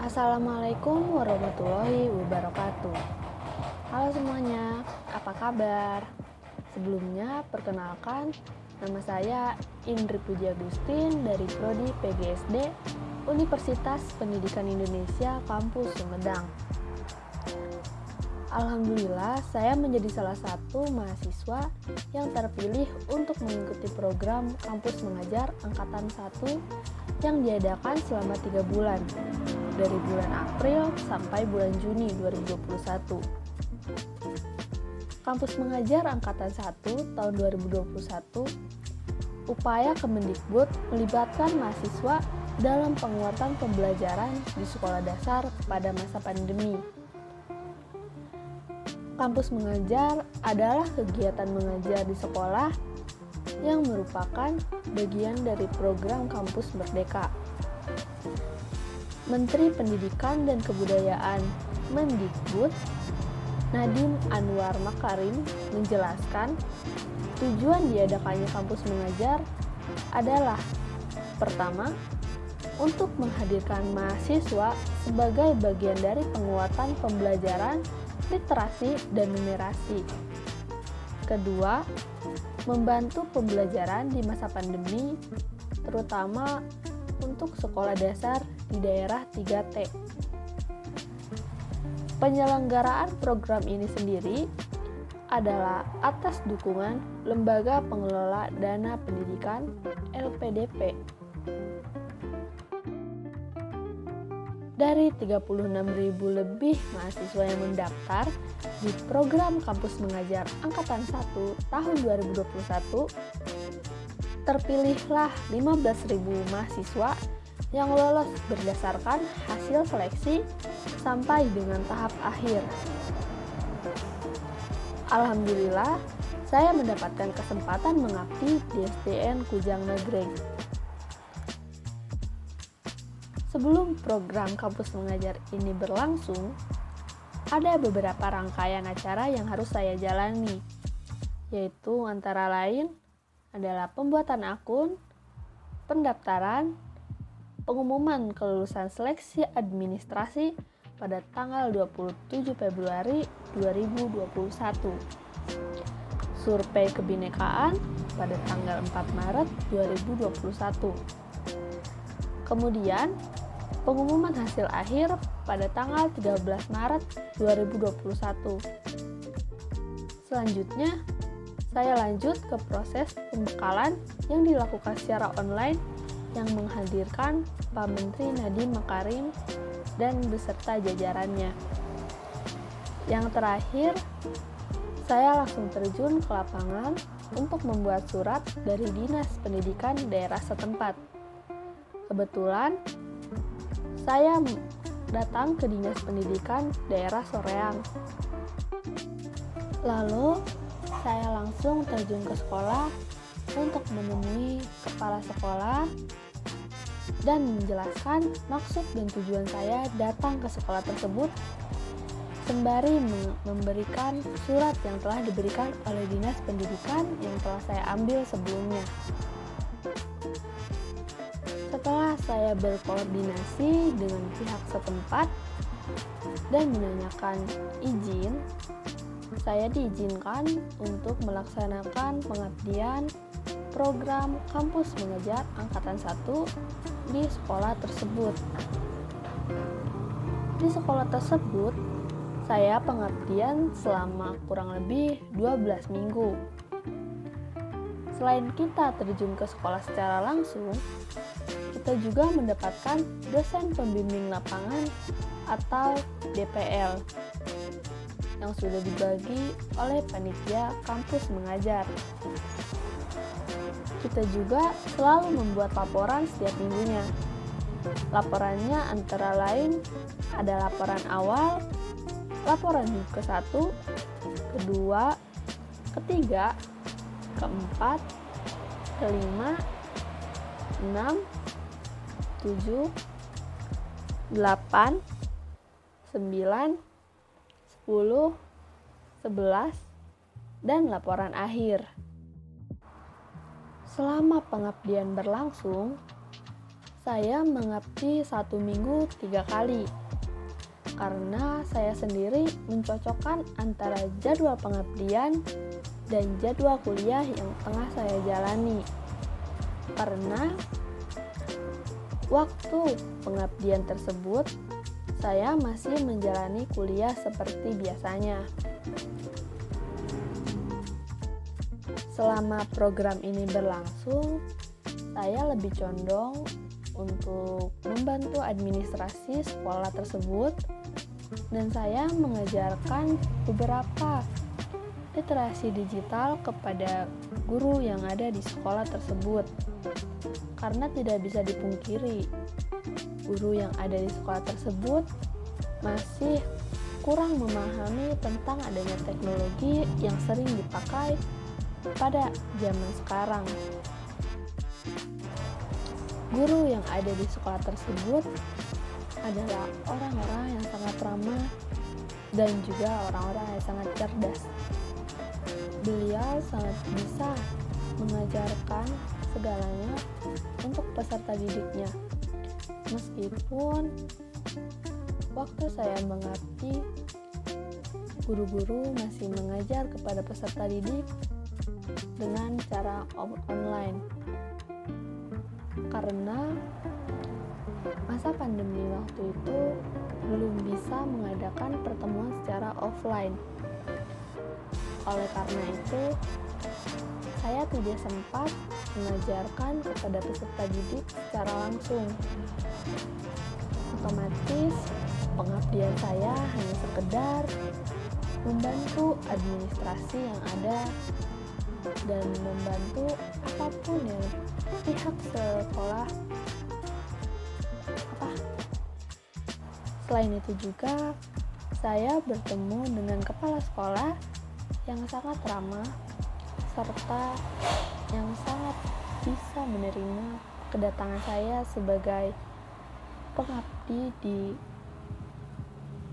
Assalamualaikum warahmatullahi wabarakatuh. Halo semuanya, apa kabar? Sebelumnya, perkenalkan, nama saya Indri Puji Agustin dari Prodi PGSD Universitas Pendidikan Indonesia Kampus Sumedang. Alhamdulillah, saya menjadi salah satu mahasiswa yang terpilih untuk mengikuti program Kampus Mengajar Angkatan 1 yang diadakan selama 3 bulan, dari bulan April sampai bulan Juni 2021. Kampus Mengajar Angkatan 1 tahun 2021, upaya Kemendikbud melibatkan mahasiswa dalam penguatan pembelajaran di sekolah dasar pada masa pandemi. Kampus Mengajar adalah kegiatan mengajar di sekolah yang merupakan bagian dari program Kampus Merdeka. Menteri Pendidikan dan Kebudayaan Mendikbud Nadiem Anwar Makarim menjelaskan tujuan diadakannya Kampus Mengajar adalah pertama, untuk menghadirkan mahasiswa sebagai bagian dari penguatan pembelajaran literasi dan numerasi. Kedua, membantu pembelajaran di masa pandemi, terutama untuk sekolah dasar di daerah 3T. Penyelenggaraan program ini sendiri adalah atas dukungan Lembaga Pengelola Dana Pendidikan LPDP. Dari 36.000 lebih mahasiswa yang mendaftar di program Kampus Mengajar Angkatan 1 tahun 2021, terpilihlah 15.000 mahasiswa yang lolos berdasarkan hasil seleksi sampai dengan tahap akhir. Alhamdulillah, saya mendapatkan kesempatan mengabdi di SDN Kujang Nagreg. Sebelum program Kampus Mengajar ini berlangsung, ada beberapa rangkaian acara yang harus saya jalani, yaitu antara lain adalah pembuatan akun, pendaftaran, pengumuman kelulusan seleksi administrasi pada tanggal 27 Februari 2021, survei kebinekaan pada tanggal 4 Maret 2021, kemudian pengumuman hasil akhir pada tanggal 13 Maret 2021. Selanjutnya, saya lanjut ke proses pembekalan yang dilakukan secara online yang menghadirkan Pak Menteri Nadiem Makarim dan beserta jajarannya. Yang terakhir, saya langsung terjun ke lapangan untuk membuat surat dari Dinas Pendidikan daerah setempat. Kebetulan, saya datang ke Dinas Pendidikan daerah Soreang. Lalu, saya langsung terjun ke sekolah untuk menemui kepala sekolah dan menjelaskan maksud dan tujuan saya datang ke sekolah tersebut, sembari memberikan surat yang telah diberikan oleh Dinas Pendidikan yang telah saya ambil sebelumnya. Setelah saya berkoordinasi dengan pihak setempat dan menanyakan izin, saya diizinkan untuk melaksanakan pengabdian program Kampus Mengajar Angkatan 1 di sekolah tersebut. Di sekolah tersebut, saya pengabdian selama kurang lebih 12 minggu. Selain kita terjun ke sekolah secara langsung, kita juga mendapatkan dosen pembimbing lapangan atau DPL yang sudah dibagi oleh panitia Kampus Mengajar. Kita juga selalu membuat laporan setiap minggunya. Laporannya antara lain ada laporan awal, laporan ke-1, kedua, ketiga, keempat, kelima, 6, 7, 8, 9, 10, 11, dan laporan akhir. Selama pengabdian berlangsung, Saya mengabdi 1 minggu 3 kali, karena saya sendiri mencocokkan antara jadwal pengabdian dan jadwal kuliah yang tengah saya jalani. Karena waktu pengabdian tersebut, saya masih menjalani kuliah seperti biasanya. Selama program ini berlangsung, saya lebih condong untuk membantu administrasi sekolah tersebut, dan saya mengajarkan beberapa literasi digital kepada guru yang ada di sekolah tersebut. Karena tidak bisa dipungkiri, guru yang ada di sekolah tersebut masih kurang memahami tentang adanya teknologi yang sering dipakai pada zaman sekarang. Guru yang ada di sekolah tersebut adalah orang-orang yang sangat ramah dan juga orang-orang yang sangat cerdas. Beliau sangat bisa mengajarkan segalanya untuk peserta didiknya. Meskipun waktu saya mengabdi, guru-guru masih mengajar kepada peserta didik dengan cara online. Karena masa pandemi waktu itu belum bisa mengadakan pertemuan secara offline. Oleh karena itu, saya tidak sempat mengajarkan kepada peserta didik secara langsung. Otomatis, pengabdian saya hanya sekedar membantu administrasi yang ada dan membantu apapun yang pihak sekolah Selain itu juga, saya bertemu dengan kepala sekolah yang sangat ramah serta yang sangat bisa menerima kedatangan saya sebagai pengabdi di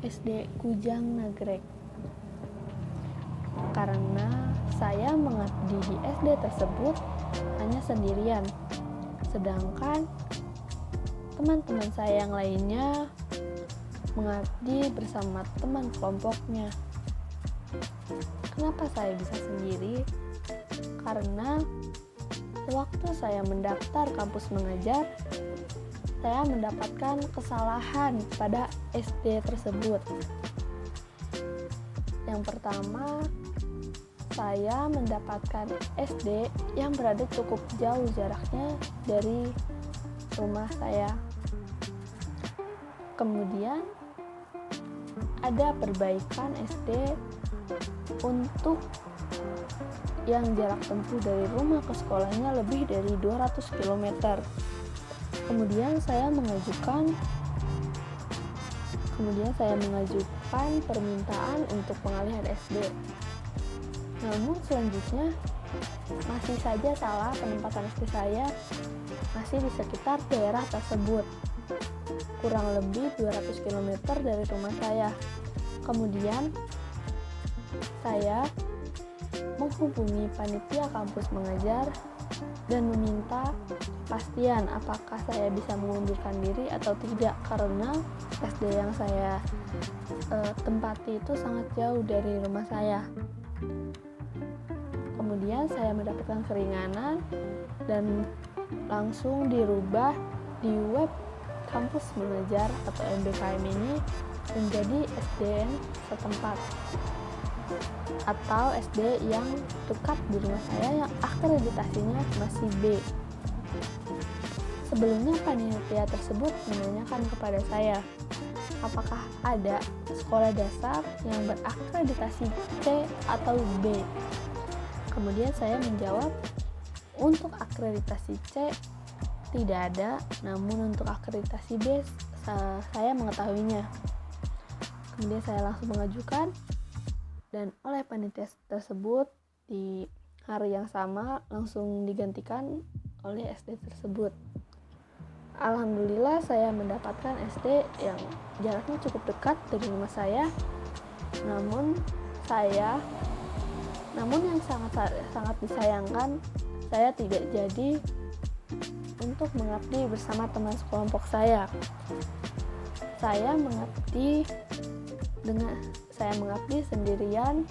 SD Kujang Nagrek. Karena saya mengabdi di SD tersebut hanya sendirian, sedangkan teman-teman saya yang lainnya mengabdi bersama teman kelompoknya. Kenapa saya bisa sendiri? Karena waktu saya mendaftar kampus mengajar, saya mendapatkan kesalahan pada SD tersebut. Yang pertama, saya mendapatkan SD yang berada cukup jauh jaraknya dari rumah saya. Kemudian ada perbaikan SD untuk yang jarak tempuh dari rumah ke sekolahnya lebih dari 200 km. Kemudian saya mengajukan permintaan untuk pengalihan SD. Namun selanjutnya masih saja salah penempatan SD saya masih di sekitar daerah tersebut, kurang lebih 200 km dari rumah saya. Kemudian saya menghubungi panitia kampus mengajar dan meminta kepastian apakah saya bisa mengundurkan diri atau tidak, karena SD yang saya tempati itu sangat jauh dari rumah saya. Kemudian saya mendapatkan keringanan dan langsung dirubah di web kampus mengajar atau MBKM ini menjadi SDN setempat atau SD yang dekat di rumah saya yang akreditasinya masih B. Sebelumnya panitia tersebut menanyakan kepada saya, apakah ada sekolah dasar yang berakreditasi C atau B. Kemudian saya menjawab, untuk akreditasi C tidak ada, namun untuk akreditasi B saya mengetahuinya. Kemudian saya langsung mengajukan, dan oleh panitia tersebut di hari yang sama langsung digantikan oleh SD tersebut. Alhamdulillah saya mendapatkan SD yang jaraknya cukup dekat dari rumah saya. Namun yang sangat disayangkan, saya tidak jadi untuk mengabdi bersama teman sekelompok saya. Saya mengabdi sendirian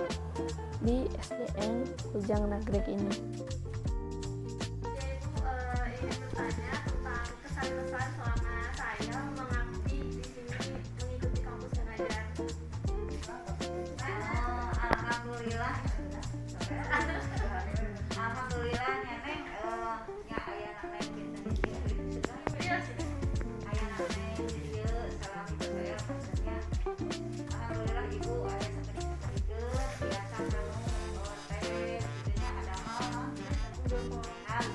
di SDN Kujang Nagreg ini. Ingin bertanya tentang kesan-kesan selama saya mengabdi di sini mengikuti kampus yang ngajar. Alhamdulillah neneng nya aya neng pinten aya neng dieu salam ibu saya maksudnya alhamdulillah ibu aya sakedik-sakedik biasa kanu teh kitu ada hal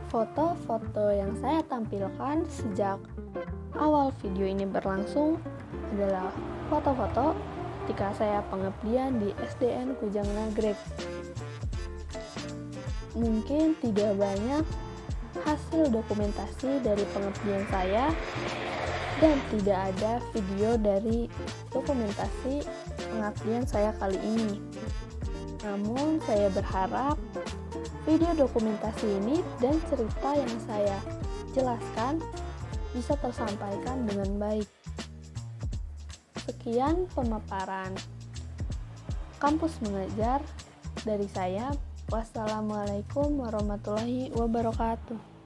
Foto-foto yang saya tampilkan sejak awal video ini berlangsung adalah foto-foto ketika saya pengabdian di SDN Kujang Nagreg. Mungkin tidak banyak hasil dokumentasi dari pengabdian saya dan tidak ada video dari dokumentasi pengabdian saya kali ini. Namun saya berharap video dokumentasi ini dan cerita yang saya jelaskan bisa tersampaikan dengan baik. Sekian pemaparan Kampus Mengajar dari saya. Wassalamualaikum warahmatullahi wabarakatuh.